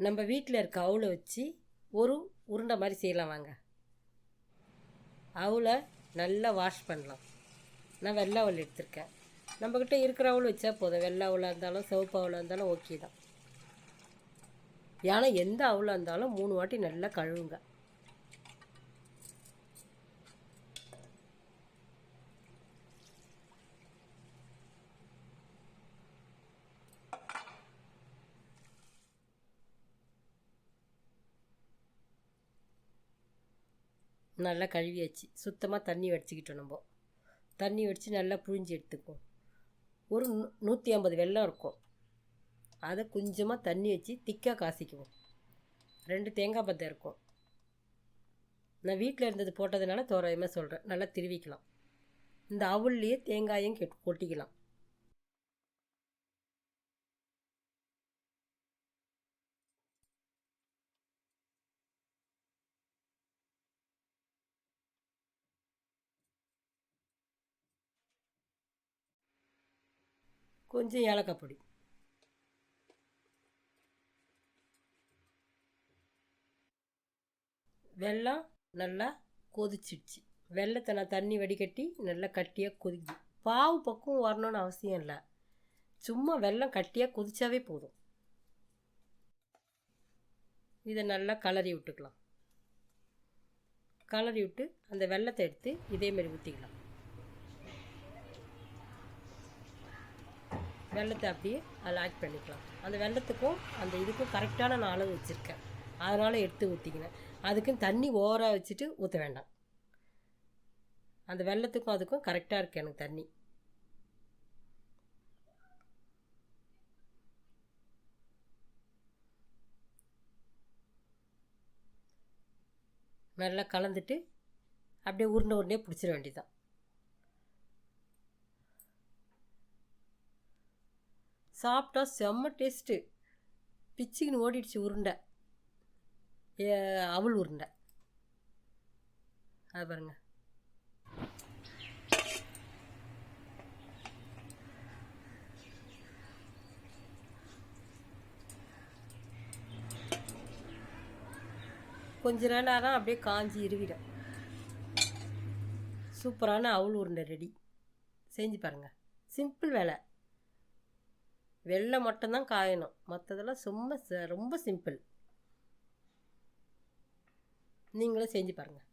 நம்ம வீட்டில் இருக்க அவுளை வச்சு ஒரு உருண்டை மாதிரி செய்யலாம் வாங்க. அவுளை நல்லா வாஷ் பண்ணலாம். நான் வெள்ளை அவுள் எடுத்திருக்கேன். நம்மக்கிட்ட இருக்கிற அவுள் வச்சா போதும். வெள்ளை அவுளாக இருந்தாலும் சிவப்பு அவுளாக இருந்தாலும் ஓகே தான். ஏன்னா எந்த அவுளாக இருந்தாலும் 3 வாட்டி நல்லா கழுவுங்க. நல்லா கழுவியாச்சு. சுத்தமாக தண்ணி வடிச்சிக்கிட்டோம். நம்ம தண்ணி வடித்து நல்லா புழிஞ்சு எடுத்துக்குவோம். ஒரு 150 வெல்லம் இருக்கும். அதை கொஞ்சமாக தண்ணி வச்சு திக்காக காசிக்குவோம். 2 தேங்காய் பத்தை இருக்கும். நான் வீட்டில் இருந்தது போட்டதுனால தோராயமாக சொல்கிறேன். நல்லா திருவிக்கலாம். இந்த அவுள்லேயே தேங்காயும் கொட்டிக்கலாம். கொஞ்சம் ஏலக்காய் பொடி, வெல்லம் நல்லா கொதிச்சிடுச்சு. வெள்ளத்தை நான் தண்ணி வடிகட்டி நல்லா கட்டியாக கொதிக்குது. பாவு பக்கம் வரணும்னு அவசியம் இல்லை. சும்மா வெல்லம் கட்டியாக கொதிச்சாவே போதும். இதை நல்லா கலரி விட்டுக்கலாம். கலரி விட்டு அந்த வெல்லத்தை எடுத்து இதேமாரி ஊற்றிக்கலாம். வெல்லத்தை அப்படியே அதில் ஆட் பண்ணிக்கலாம். அந்த வெல்லத்துக்கும் அந்த இதுக்கும் கரெக்டான நான் அளவு வச்சுருக்கேன். அதனால் எடுத்து ஊற்றிக்கினேன். அதுக்குன்னு தண்ணி ஓவராக வச்சுட்டு ஊற்ற வேண்டாம். அந்த வெல்லத்துக்கும் அதுக்கும் கரெக்டாக இருக்குது எனக்கு தண்ணி. நல்லா கலந்துட்டு அப்படியே உருண்டை பிடிச்சிட வேண்டியதுதான். சாப்பிட்டா செம்ம டேஸ்ட்டு. பிச்சுக்கின்னு ஓடிடுச்சு உருண்டை. அவல் உருண்டை அது பாருங்க. கொஞ்ச நேரம் அப்படியே காஞ்சி இருவிடும். சூப்பரான அவல் உருண்டை ரெடி. செஞ்சு பாருங்கள். சிம்பிள் வேலை. வெள்ளை மட்டும்தான் காயணும். மற்றதெல்லாம் ரொம்ப சிம்பிள். நீங்களும் செஞ்சு பாருங்கள்.